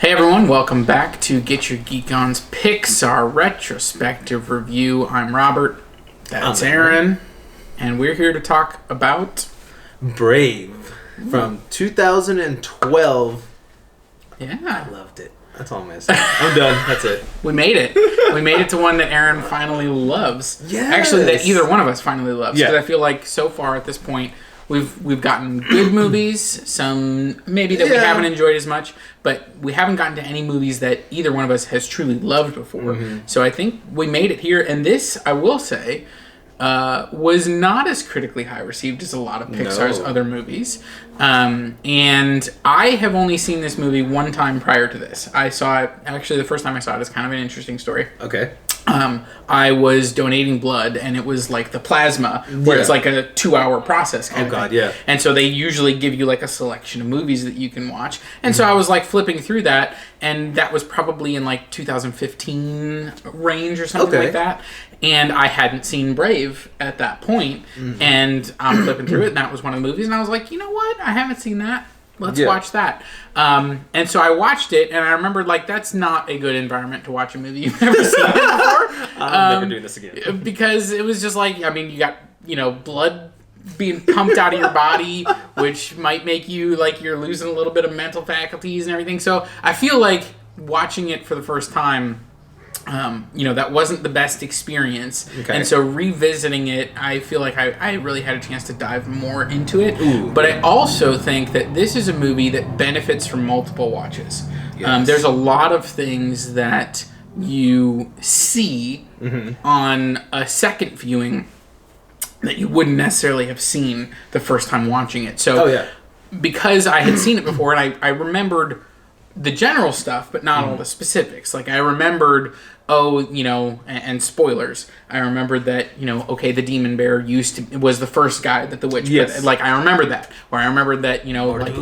Hey everyone, welcome back to Get Your Geek On's Pixar retrospective review. I'm Robert, that's Aaron, and we're here to talk about Brave from 2012. Yeah. I loved it. That's all I'm going to say. I'm done. That's it. We made it. We made it to one that Aaron finally loves. Yes. Actually, that either one of us finally loves. Yeah. Because I feel like so far at this point, we've gotten good movies, some maybe that we haven't enjoyed as much, but we haven't gotten to any movies that either one of us has truly loved before. Mm-hmm. So I think we made it here. And this, I will say, was not as critically high received as a lot of Pixar's other movies. And I have only seen this movie one time prior to this. I saw it, actually the first time I saw it is kind of an interesting story. Okay. I was donating blood, and it was like the plasma, where it's like a 2-hour process kind of thing. Yeah. And so they usually give you like a selection of movies that you can watch. And so I was like flipping through that, and that was probably in like 2015 range or something like that. And I hadn't seen Brave at that point. Mm-hmm. And I'm flipping through it, and that was one of the movies, and I was like, you know what? I haven't seen that. Let's watch that. And so I watched it, and I remembered, like, that's not a good environment to watch a movie you've never seen before. I'm never doing this again. Because it was just like, I mean, you got, blood being pumped out of your body, which might make you, like, you're losing a little bit of mental faculties and everything. So I feel like watching it for the first time, that wasn't the best experience. Okay. And so revisiting it, I feel like I really had a chance to dive more into it. Ooh. But I also think that this is a movie that benefits from multiple watches. Yes. There's a lot of things that you see on a second viewing that you wouldn't necessarily have seen the first time watching it. So because I had seen it before, and I remembered the general stuff, but not all the specifics. Like, I remembered, and spoilers. I remembered that, the demon bear was the first guy that the witch put. Like, I remember that. Or I remembered that, like,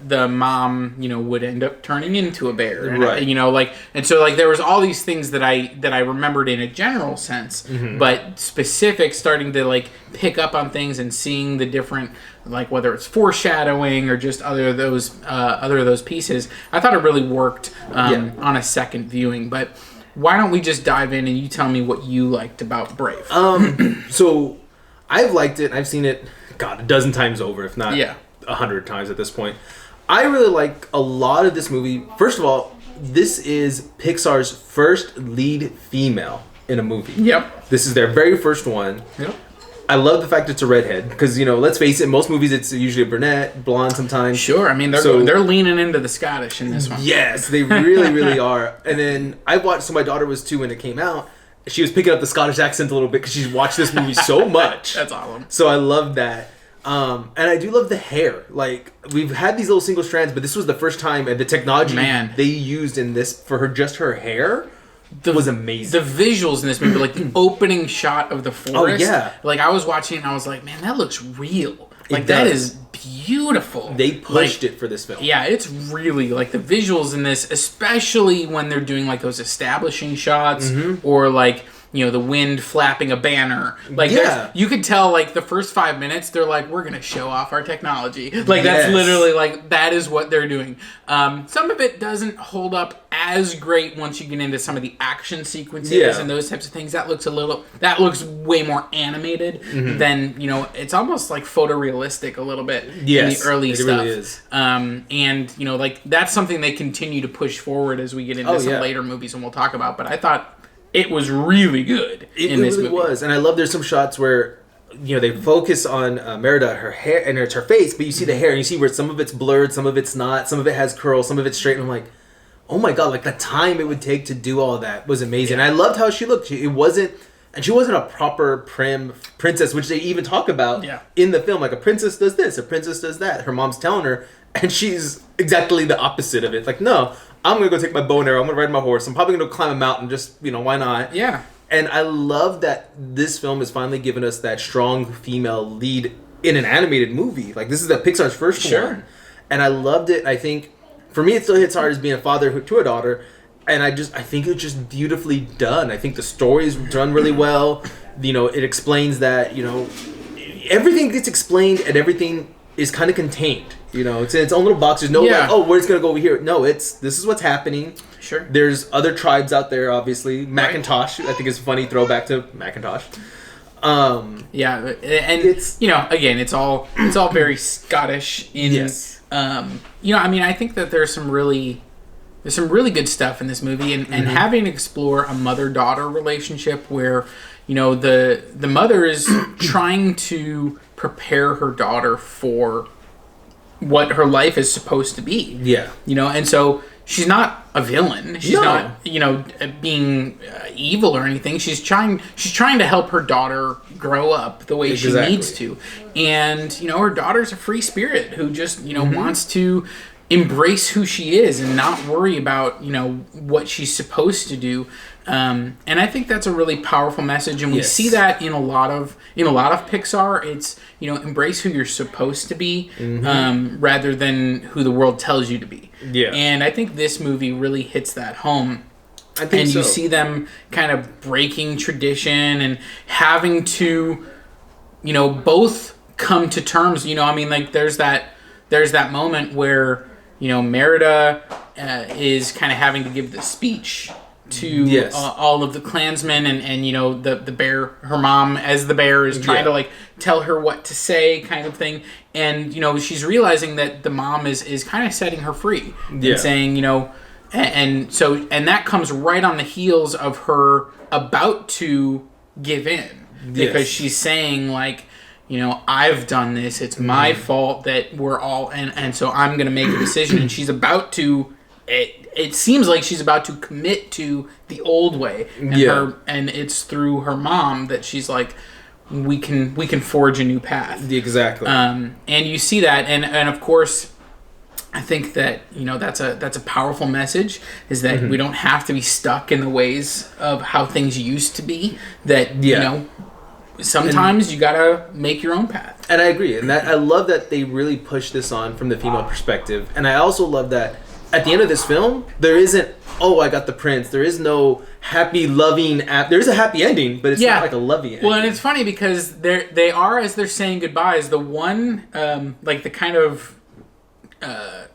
the mom, would end up turning into a bear. And, right. And so, like, there was all these things that I remembered in a general sense, but specific, starting to, like, pick up on things and seeing the different, like, whether it's foreshadowing or just other of those pieces. I thought it really worked on a second viewing. But why don't we just dive in and you tell me what you liked about Brave? So I've liked it. I've seen it, a dozen times over, if not 100 times at this point. I really like a lot of this movie. First of all, this is Pixar's first lead female in a movie. Yep. This is their very first one. Yep. I love the fact it's a redhead because, let's face it, in most movies it's usually a brunette, blonde sometimes. Sure, I mean, they're leaning into the Scottish in this one. Yes, they really, really are. And then I watched, so my daughter was 2 when it came out. She was picking up the Scottish accent a little bit because she's watched this movie so much. That's awesome. So I love that. And I do love the hair. Like, we've had these little single strands, but this was the first time, and the technology they used in this for her hair was amazing. The visuals in this movie, like the opening shot of the forest. Oh, yeah. Like, I was watching and I was like, man, that looks real. Like, that is beautiful. They pushed it for this film. Yeah, it's really, like, the visuals in this, especially when they're doing, like, those establishing shots or, like, the wind flapping a banner. Like, you could tell, like, the first 5 minutes, they're like, we're going to show off our technology. Like, that's literally, like, that is what they're doing. Some of it doesn't hold up as great once you get into some of the action sequences and those types of things. That looks way more animated than, it's almost, like, photorealistic a little bit in the early stuff. Really is. And, like, that's something they continue to push forward as we get into some later movies, and we'll talk about. But I thought it was really good in this movie. It really was. And I love there's some shots where, they focus on Merida, her hair, and it's her face, but you see the hair, and you see where some of it's blurred, some of it's not, some of it has curls, some of it's straight, and I'm like, oh my god, like, the time it would take to do all of that was amazing. Yeah. And I loved how she looked. She wasn't a proper prim princess, which they even talk about in the film. Like, a princess does this, a princess does that. Her mom's telling her, and she's exactly the opposite of it. Like, no, I'm going to go take my bow and arrow. I'm going to ride my horse. I'm probably going to climb a mountain. Just, why not? Yeah. And I love that this film has finally given us that strong female lead in an animated movie. Like, this is Pixar's first one. And I loved it. I think, for me, it still hits hard as being a father to a daughter. And I think it's just beautifully done. I think the story is done really well. It explains that, everything gets explained and everything is kind of contained. You know, it's in its own little box. There's no like, oh, where's gonna go over here? No, this is what's happening. Sure. There's other tribes out there, obviously. Macintosh, I think is a funny throwback to Macintosh. Yeah, and it's, you know, again, it's all very Scottish. Yes. You know, I mean, I think that there's some really good stuff in this movie, and having to explore a mother-daughter relationship where, you know, the mother is trying to prepare her daughter for what her life is supposed to be. Yeah. You know, and so she's not a villain. She's not, you know, being evil or anything. She's trying to help her daughter grow up the way she needs to. And, you know, her daughter's a free spirit who just, you know, wants to embrace who she is and not worry about, you know, what she's supposed to do. And I think that's a really powerful message, and we see that in a lot of Pixar. It's, you know, embrace who you're supposed to be, rather than who the world tells you to be. Yeah. And I think this movie really hits that home. I think and so. You see them kind of breaking tradition and having to, you know, both come to terms. You know, I mean, like there's that moment where, you know, Merida is kind of having to give the speech to all of the Klansmen, and you know, the bear, her mom as the bear is trying to like tell her what to say, kind of thing. And you know, she's realizing that the mom is kind of setting her free and saying, you know, and that comes right on the heels of her about to give in, because she's saying, like, you know, I've done this, it's my fault that we're all, and so I'm gonna make a decision. And she's about to, it seems like she's about to commit to the old way, and it's through her mom that she's like, we can forge a new path. Exactly. And you see that, and of course, I think that, you know, that's a powerful message, is that we don't have to be stuck in the ways of how things used to be. That you know, sometimes you gotta make your own path. And I agree, and that I love that they really push this on from the female perspective. And I also love that at the end of this film, there isn't, oh, I got the prince. There is no happy, loving. There is a happy ending, but it's not like a loving ending. Well, and it's funny because they are, as they're saying goodbyes, the one, like the kind of,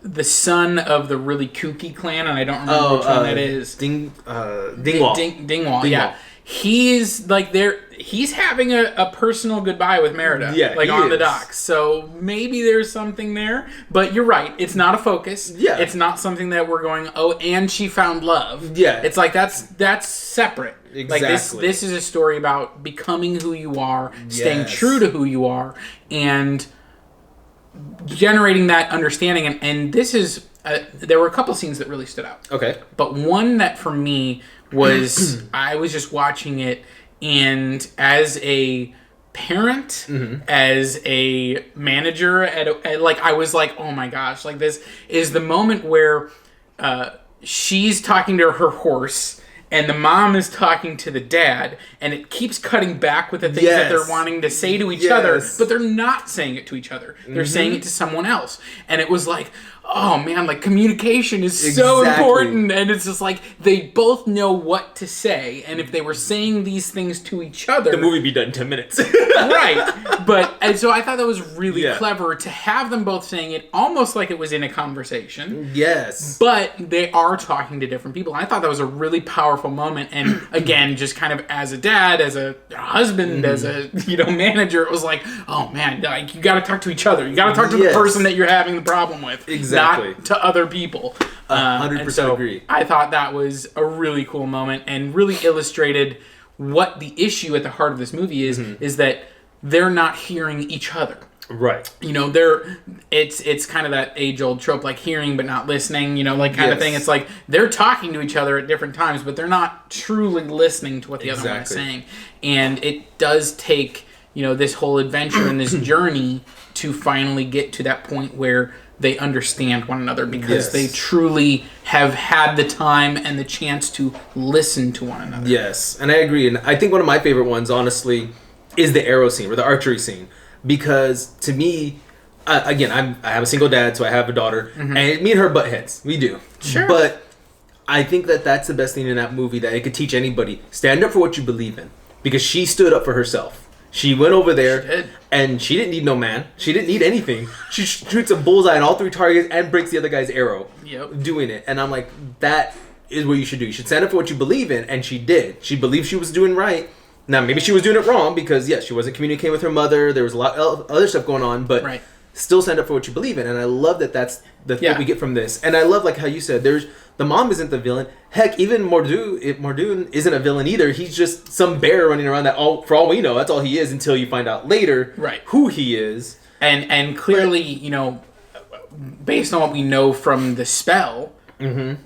the son of the really kooky clan, and I don't remember which one that is. Dingwall. Dingwall, yeah. He's like he's having a personal goodbye with Merida, on the docks. So maybe there's something there, but you're right. It's not a focus. Yeah. It's not something that we're going, oh, and she found love. Yeah. It's like that's separate. Exactly. Like this is a story about becoming who you are, staying true to who you are, and generating that understanding. And this is there were a couple scenes that really stood out. Okay. But one that for me was I was just watching it, and as a parent, as a manager at like, I was like, oh my gosh, like this is the moment where she's talking to her horse and the mom is talking to the dad, and it keeps cutting back with the things that they're wanting to say to each other, but they're not saying it to each other. They're saying it to someone else. And it was like, oh man, like communication is so important. And it's just like, they both know what to say. And if they were saying these things to each other, the movie would be done in 10 minutes. Right. And so I thought that was really clever to have them both saying it almost like it was in a conversation. Yes. But they are talking to different people. And I thought that was a really powerful moment. And again, just kind of as a dad, as a husband, as a, you know, manager, it was like, oh man, like you got to talk to each other. You got to talk to the person that you're having the problem with. Exactly. Not to other people. 100% agree. I thought that was a really cool moment and really illustrated what the issue at the heart of this movie is that they're not hearing each other. Right. You know, it's kind of that age-old trope, like hearing but not listening, you know, like kind of thing. It's like they're talking to each other at different times, but they're not truly listening to what the other one is saying. And it does take, you know, this whole adventure and this journey to finally get to that point where they understand one another, because they truly have had the time and the chance to listen to one another. Yes, and I agree. And I think one of my favorite ones, honestly, is the arrow scene or the archery scene. Because to me, again, I have a single dad, so I have a daughter, and me and her butt heads. We do. Sure. But I think that that's the best thing in that movie, that it could teach anybody. Stand up for what you believe in. Because she stood up for herself. She went over She there, did. and she didn't need no man. She didn't need anything. She shoots a bullseye on all 3 targets and breaks the other guy's arrow. Yep. Doing it. And I'm like, that is what you should do. You should stand up for what you believe in, and she did. She believed she was doing right. Now, maybe she was doing it wrong because, yes, she wasn't communicating with her mother. There was a lot of other stuff going on, but Right. still stand up for what you believe in. And I love that that's the thing we get from this. And I love, like, how you said, the mom isn't the villain. Heck, even Mordoon isn't a villain either. He's just some bear running around that, for all we know, that's all he is until you find out later who he is. And clearly, based on what we know from the spell,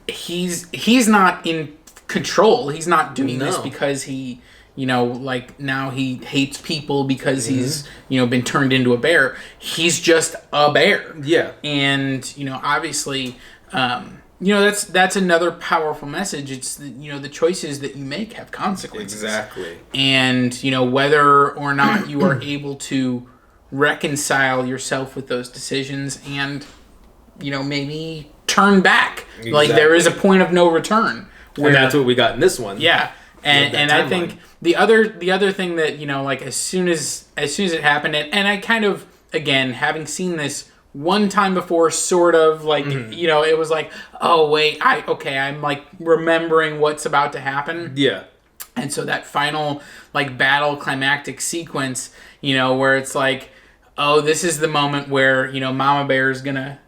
he's not in control. He's not doing this because he, now he hates people because he's, been turned into a bear. He's just a bear. Yeah. And, obviously, that's another powerful message. It's, the choices that you make have consequences. Exactly. And, whether or not you are able to reconcile yourself with those decisions and, maybe turn back. Exactly. Like, there is a point of no return. And that's what we got in this one. Yeah. And I think the other thing that, like, as soon as it happened, and I kind of, again, having seen this one time before, sort of, like, it was like, oh, wait, I'm, like, remembering what's about to happen. Yeah. And so that final, like, battle climactic sequence, where it's like, oh, this is the moment where, Mama Bear is going to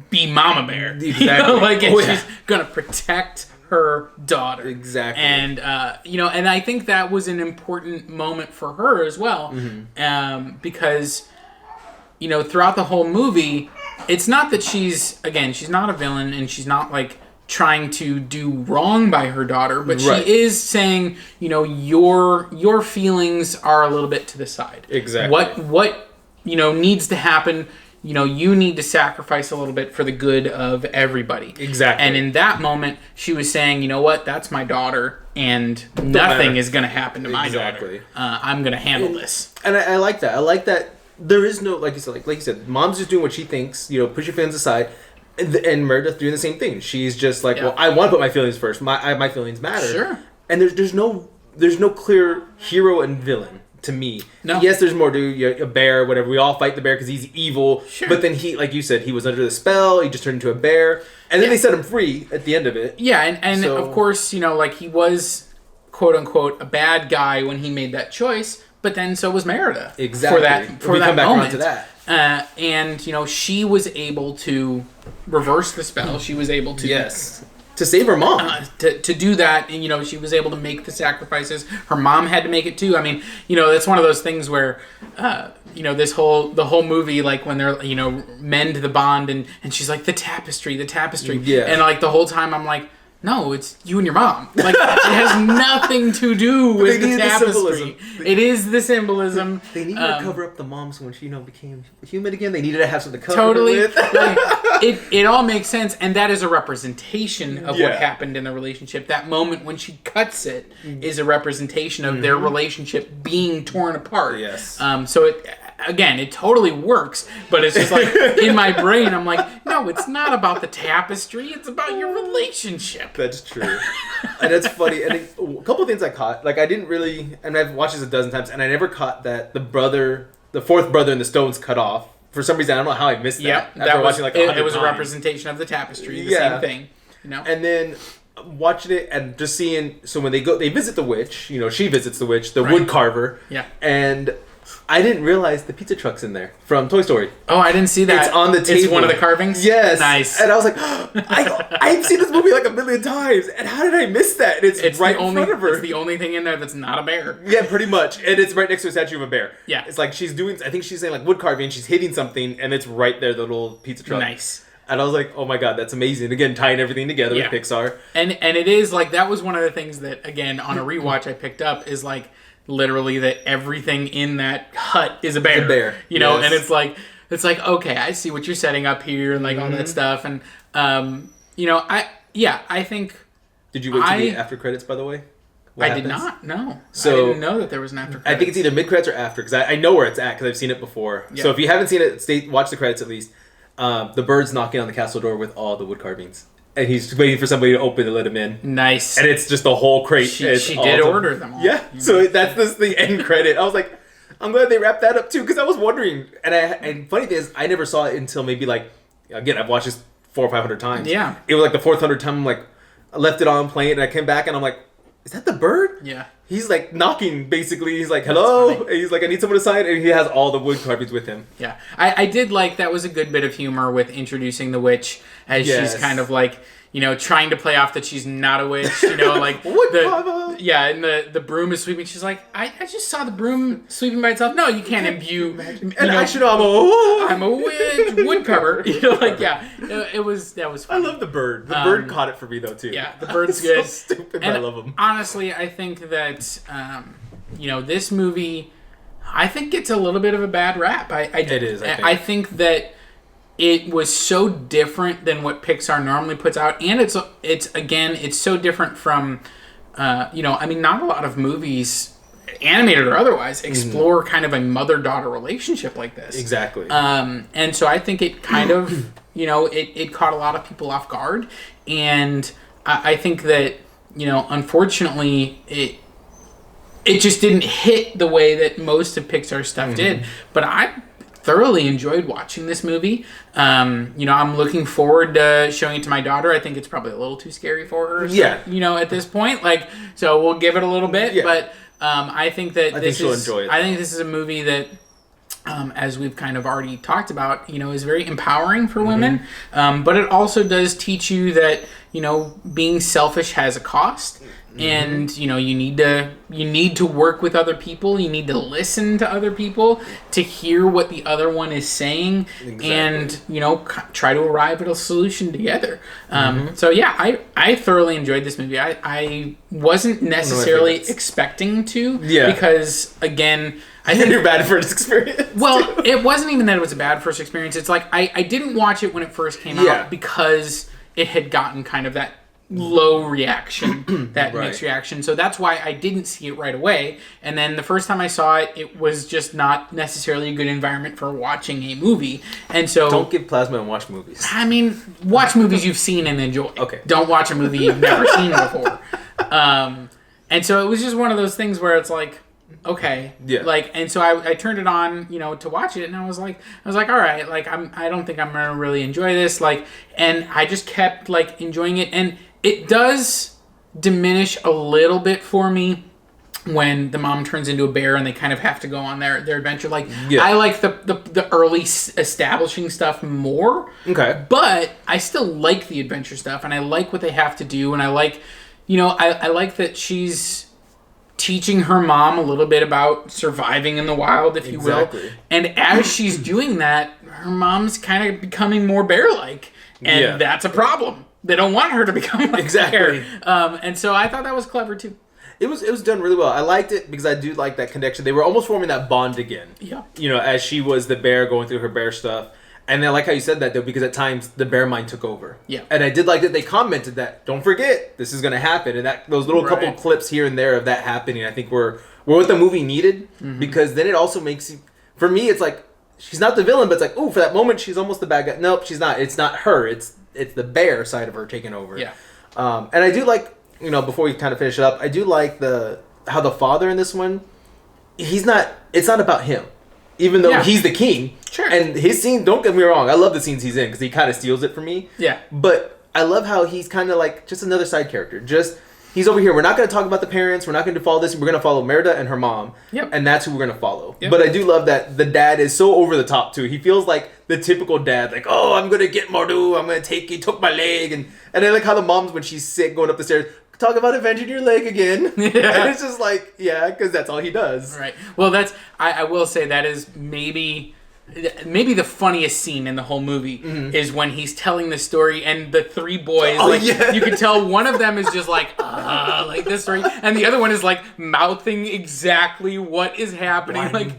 be Mama Bear. Exactly. She's going to protect her daughter. Exactly. And, and I think that was an important moment for her as well. Because, throughout the whole movie, it's not that she's not a villain and she's not, like, trying to do wrong by her daughter, but she is saying, your feelings are a little bit to the side. Exactly. What needs to happen, you need to sacrifice a little bit for the good of everybody. Exactly. And in that moment, she was saying, that's my daughter, and nothing is going to happen to my daughter. I'm going to handle this. And I like that. I like that there is no, like you said, mom's just doing what she thinks, push your feelings aside. And Meredith doing the same thing. She's just like, well, I want to put my feelings first. My feelings matter. Sure. And there's no clear hero and villain to me. No. Yes, there's more a bear, whatever. We all fight the bear because he's evil. Sure. But then he, like you said, he was under the spell. He just turned into a bear. And then they set him free at the end of it. Yeah, and so, of course, like, he was, quote unquote, a bad guy when he made that choice. But then so was Merida. Exactly. For that come back moment. around to that. And, she was able to reverse the spell. She was able to... Yes. To save her mom. To do that, and, she was able to make the sacrifices. Her mom had to make it, too. I mean, that's one of those things where, the whole movie, like, when they're, mend the bond, and she's like, the tapestry. Yeah. And, like, the whole time I'm like, no, it's you and your mom. Like, it has nothing to do with the tapestry. It is the symbolism. They needed to cover up the mom so when she, became human again, they needed to have something to cover totally. it with. Like, it all makes sense, and that is a representation of what happened in the relationship. That moment when she cuts it is a representation of their relationship being torn apart. Yes. So it totally works, but it's just like, in my brain, I'm like, no, it's not about the tapestry, it's about your relationship. That's true. And it's funny. And a couple of things I caught, like, I didn't really, and I've watched this a dozen times, and I never caught that the fourth brother in the stones cut off. For some reason, I don't know how I missed that. Yep, After watching like 100 it was a times. representation of the tapestry, the same thing. And then watching it and just seeing, so when they visit the witch, she visits the witch, the wood carver. Yeah. And I didn't realize the pizza truck's in there from Toy Story. Oh, I didn't see that. It's on the table. It's one of the carvings? Yes. Nice. And I was like, I've seen this movie like a million times, and how did I miss that? And it's right in front of her. It's the only thing in there that's not a bear. Yeah, pretty much. And it's right next to a statue of a bear. Yeah. It's like I think she's saying like wood carving, she's hitting something, and it's right there, the little pizza truck. Nice. And I was like, oh my god, that's amazing. Again, tying everything together with Pixar. And it is like, that was one of the things that, again, on a rewatch I picked up, is like, literally that everything in that hut is a bear. It's a bear. And it's like, okay, I see what you're setting up here, and like all that stuff. And, I think... Did you wait to the after credits, by the way? I did not, no. So, I didn't know that there was an after credits. I think it's either mid-credits or after, because I know where it's at, because I've seen it before. Yeah. So if you haven't seen it, watch the credits at least. The bird's knocking on the castle door with all the wood carvings. And he's waiting for somebody to open to let him in. Nice. And it's just the whole crate. She did order them all. Yeah. So that's the end credit. I was like, I'm glad they wrapped that up too, because I was wondering, and funny thing is, I never saw it until maybe like, again, I've watched this 400 or 500 times. Yeah. It was like the 400th time. I'm like, I left it on playing, and I came back, and I'm like, is that the bird? Yeah. He's like knocking, basically. He's like, hello. And he's like, I need someone to sign, and he has all the wood carvings with him. Yeah, I did like that was a good bit of humor with introducing the witch as she's kind of like, trying to play off that she's not a witch, like and the broom is sweeping. She's like, I just saw the broom sweeping by itself. No, you can't imbue. And I should know I'm a witch, woodcover. That was fun. I love the bird. The bird caught it for me though too. Yeah, the bird's good. So stupid, and I love him. Honestly, I think that this movie, I think gets a little bit of a bad rap. I think that it was so different than what Pixar normally puts out, and it's so different from, not a lot of movies, animated or otherwise, explore kind of a mother-daughter relationship like this. Exactly. And so I think it kind of, it caught a lot of people off guard, and I think that, unfortunately, it just didn't hit the way that most of Pixar's stuff did. But I thoroughly enjoyed watching this movie. I'm looking forward to showing it to my daughter. I think it's probably a little too scary for her. So, at this point, so we'll give it a little bit. Yeah. But I think she'll enjoy it. I think this is a movie that, as we've kind of already talked about, is very empowering for women. But it also does teach you that, being selfish has a cost. And you need to work with other people. You need to listen to other people to hear what the other one is saying, and try to arrive at a solution together. So yeah, I thoroughly enjoyed this movie. I wasn't necessarily expecting to, because again, I think you're bad first experience. Well, it wasn't even that it was a bad first experience. It's like I didn't watch it when it first came out because it had gotten kind of that low reaction, that mixed reaction. So that's why I didn't see it right away. And then the first time I saw it, it was just not necessarily a good environment for watching a movie. And so don't give plasma and watch movies. I mean, watch movies you've seen and enjoy. Okay. Don't watch a movie you've never seen before. And so it was just one of those things where it's like, okay, and so I turned it on, to watch it, and I was like, all right, I don't think I'm gonna really enjoy this, and I just kept enjoying it, and it does diminish a little bit for me when the mom turns into a bear and they kind of have to go on their adventure. I like the early establishing stuff more. Okay. But I still like the adventure stuff, and I like what they have to do, and I like, I like that she's teaching her mom a little bit about surviving in the wild, if you will. And as she's doing that, her mom's kind of becoming more bear-like. And that's a problem. They don't want her to become like bear. And so I thought that was clever, too. It was done really well. I liked it because I do like that connection. They were almost forming that bond again. Yeah. As she was the bear going through her bear stuff. And I like how you said that, though, because at times the bear mind took over. Yeah. And I did like that they commented that, don't forget, this is going to happen. And that those little couple clips here and there of that happening, I think were what the movie needed. Because then it also makes you, for me, it's like, she's not the villain, but it's like, oh, for that moment, she's almost the bad guy. Nope, she's not. It's not her. It's the bear side of her taking over. Yeah. And I do like, before we kind of finish it up, I do like how the father in this one, it's not about him. Even though he's the king. Sure. And his scene, don't get me wrong, I love the scenes he's in because he kind of steals it for me. Yeah. But I love how he's kind of like just another side character. He's over here. We're not going to talk about the parents. We're not going to follow this. We're going to follow Merida and her mom. Yep. And that's who we're going to follow. Yep. But I do love that the dad is so over the top too. He feels like the typical dad. Like, oh, I'm going to get Mardu. I'm going to take you. Took my leg. And I like how the mom's, when she's sick, going up the stairs, talk about avenging your leg again. Yeah. And it's just like, because that's all he does. Right. Well, I will say that is maybe the funniest scene in the whole movie is when he's telling the story and the three boys, you can tell one of them is just like this story, and the other one is mouthing exactly what is happening. I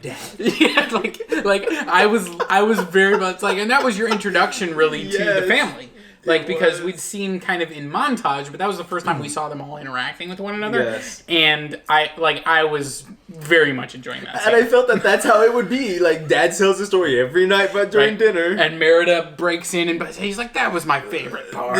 was very much and that was your introduction really to the family. Because we'd seen kind of in montage, but that was the first time we saw them all interacting with one another. Yes. And I was very much enjoying that. And I felt that that's how it would be. Like, Dad tells the story every night but during dinner. And Merida breaks in and he's like, that was my favorite part.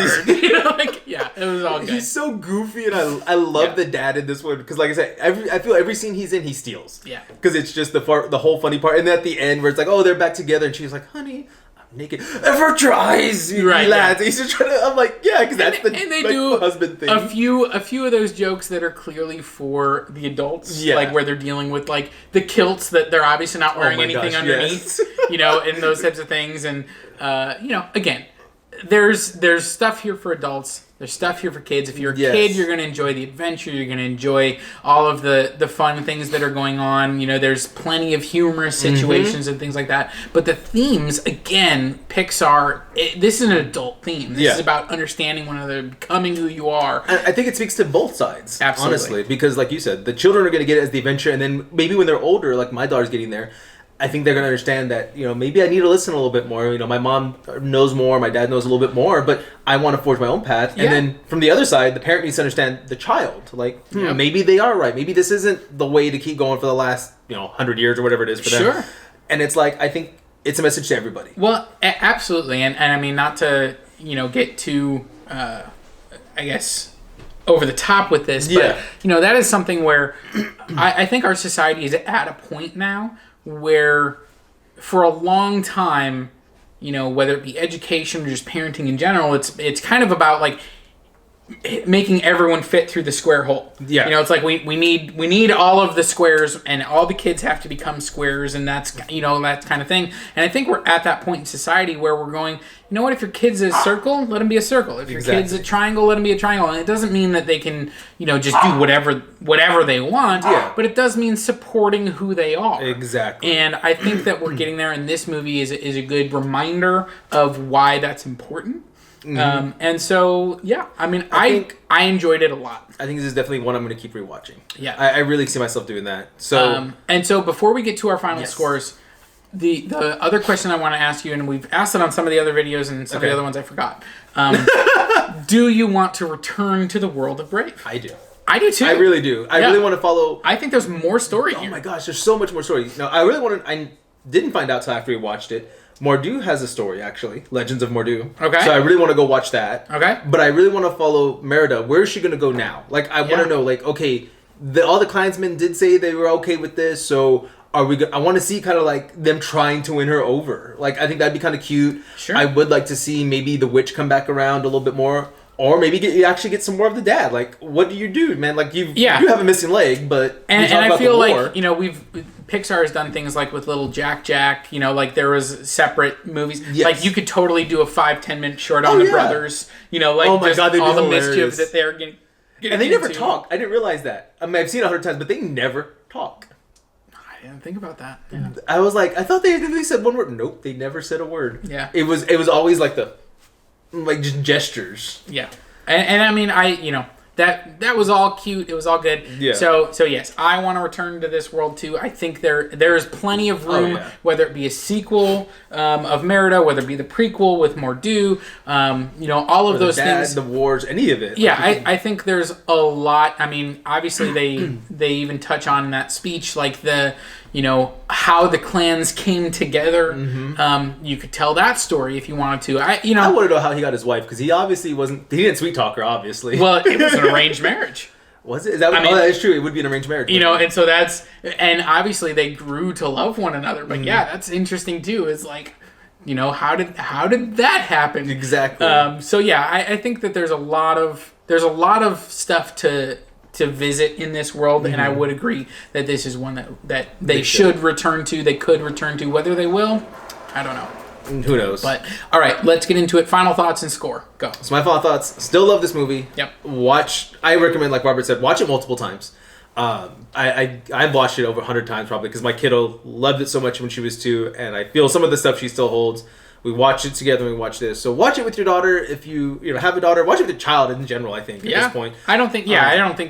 Yeah, it was all good. He's so goofy, and I love the dad in this one. Because, like I said, I feel every scene he's in, he steals. Yeah. Because it's just the whole funny part. And then at the end, where it's like, oh, they're back together. And she's like, honey, I'm naked. Ever tries. Right. Lads. Yeah. He's just trying to, I'm like, yeah, because that's the do husband thing. A few of those jokes that are clearly for the adults. Yeah. Like, where they're dealing with, like, the kilts that they're obviously not wearing anything underneath. Yes. And those types of things. And, again, there's stuff here for adults. There's stuff here for kids. If you're a kid, you're going to enjoy the adventure. You're going to enjoy all of the fun things that are going on. There's plenty of humorous situations and things like that. But the themes, again, Pixar, this is an adult theme. This is about understanding one another, becoming who you are. I think it speaks to both sides, absolutely. Honestly. Because, like you said, the children are going to get it as the adventure. And then maybe when they're older, like my daughter's getting there, I think they're going to understand that, maybe I need to listen a little bit more. My mom knows more, my dad knows a little bit more, but I want to forge my own path. Yeah. And then from the other side, the parent needs to understand the child. Like, maybe they are right. Maybe this isn't the way to keep going for the last, 100 years or whatever it is for them. Sure. And it's like, I think it's a message to everybody. Well, absolutely. And I mean, not to, get too, I guess, over the top with this, but, that is something where I think our society is at a point now where for a long time, whether it be education or just parenting in general, it's kind of about like making everyone fit through the square hole. Yeah. It's like we need all of the squares, and all the kids have to become squares, and that's that kind of thing. And I think we're at that point in society where we're going, what, if your kid's a circle, let them be a circle. If your kid's a triangle, let them be a triangle. And it doesn't mean that they can, just do whatever they want, but it does mean supporting who they are. Exactly. And I think that we're getting there, and this movie is a good reminder of why that's important. Mm-hmm. And so, I mean, I enjoyed it a lot. I think this is definitely one I'm going to keep rewatching. Yeah. I really see myself doing that. So, and so before we get to our final scores, the other question I want to ask you, and we've asked it on some of the other videos and some of the other ones I forgot. Do you want to return to the world of Brave? I do. I do too. I really do. I really want to follow. I think there's more story here. Oh my gosh, there's so much more story. No, I didn't find out till after we watched it. Mordu has a story, actually. Legends of Mordu. Okay. So I really want to go watch that. Okay. But I really want to follow Merida. Where is she going to go now? Like, I want to know, like, okay, all the clansmen did say they were okay with this, so are we? I want to see kind of like them trying to win her over. Like, I think that'd be kind of cute. Sure. I would like to see maybe the witch come back around a little bit more. Or maybe you actually get some more of the dad. Like, what do you do, man? Like, you have a missing leg, but and I feel like Pixar has done things like with Little Jack, like there was separate movies. Yes. Like you could totally do a 5-10 minute short on the brothers. Like oh my God, all the mischief that they're getting. And they never talk. I didn't realize that. I mean, I've seen it 100 times, but they never talk. I didn't think about that. Yeah. I was like, I thought they said one word. Nope, they never said a word. Yeah. It was always like just gestures. Yeah. And I mean, that was all cute. It was all good. Yeah. So yes, I want to return to this world too. I think there is plenty of room, whether it be a sequel of Merida, whether it be the prequel with Mordu, all of those things. The wars, any of it. Yeah, I think there's a lot. I mean, obviously they even touch on in that speech, like how the clans came together. Mm-hmm. You could tell that story if you wanted to. I want to know how he got his wife, because he obviously he didn't sweet talk her, obviously. Well, it was an arranged marriage. Was it? Is that what, that is true. It would be an arranged marriage. And so and obviously they grew to love one another. But that's interesting too. It's like, how did that happen? Exactly. So yeah, I think that there's a lot of stuff to visit in this world, and I would agree that this is one that they should return to. They could return to. Whether they will, I don't know. Who knows? But all right, let's get into it. Final thoughts and score. Go. So my final thoughts. Still love this movie. Yep. I recommend, like Robert said, watch it multiple times. I've watched it over 100 times probably, because my kiddo loved it so much when she was 2, and I feel some of the stuff she still holds. We watched it together and we watched this. So watch it with your daughter if you have a daughter. Watch it with a child in general, I think, at this point. I don't think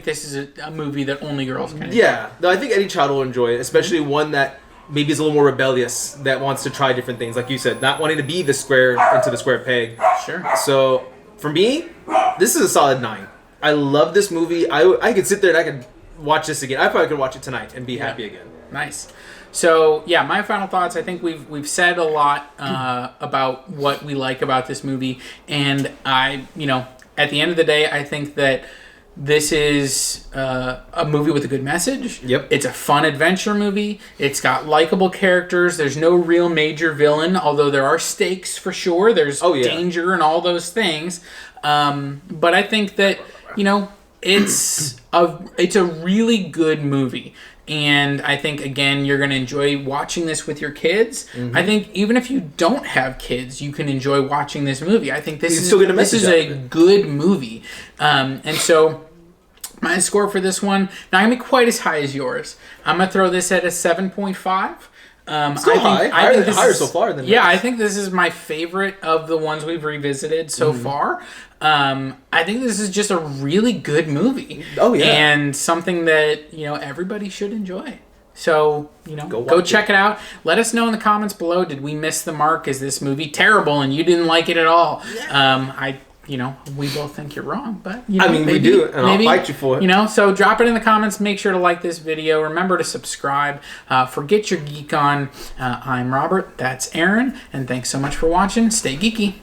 this is a movie that only girls can enjoy. Yeah. No, I think any child will enjoy it, especially one that maybe is a little more rebellious, that wants to try different things. Like you said, not wanting to be the square into the square peg. Sure. So for me, this is a solid 9. I love this movie. I could sit there and I could watch this again. I probably could watch it tonight and be happy again. Nice. So yeah, my final thoughts. I think we've said a lot about what we like about this movie, and at the end of the day, I think that this is a movie with a good message. Yep. It's a fun adventure movie. It's got likable characters. There's no real major villain, although there are stakes for sure. There's danger and all those things. But I think that, it's a really good movie. And I think, again, you're going to enjoy watching this with your kids. Mm-hmm. I think even if you don't have kids, you can enjoy watching this movie. I think this is a good movie. And so my score for this one, not going to be quite as high as yours. I'm going to throw this at a 7.5. Still high. Higher so far than I think this is my favorite of the ones we've revisited so far. I think this is just a really good movie. Oh yeah, and something that everybody should enjoy. So go check it out. Let us know in the comments below. Did we miss the mark? Is this movie terrible and you didn't like it at all? Yeah. We both think you're wrong, but we do, and I'll fight you for it. So drop it in the comments. Make sure to like this video. Remember to subscribe. Forget your geek on. I'm Robert. That's Aaron, and thanks so much for watching. Stay geeky.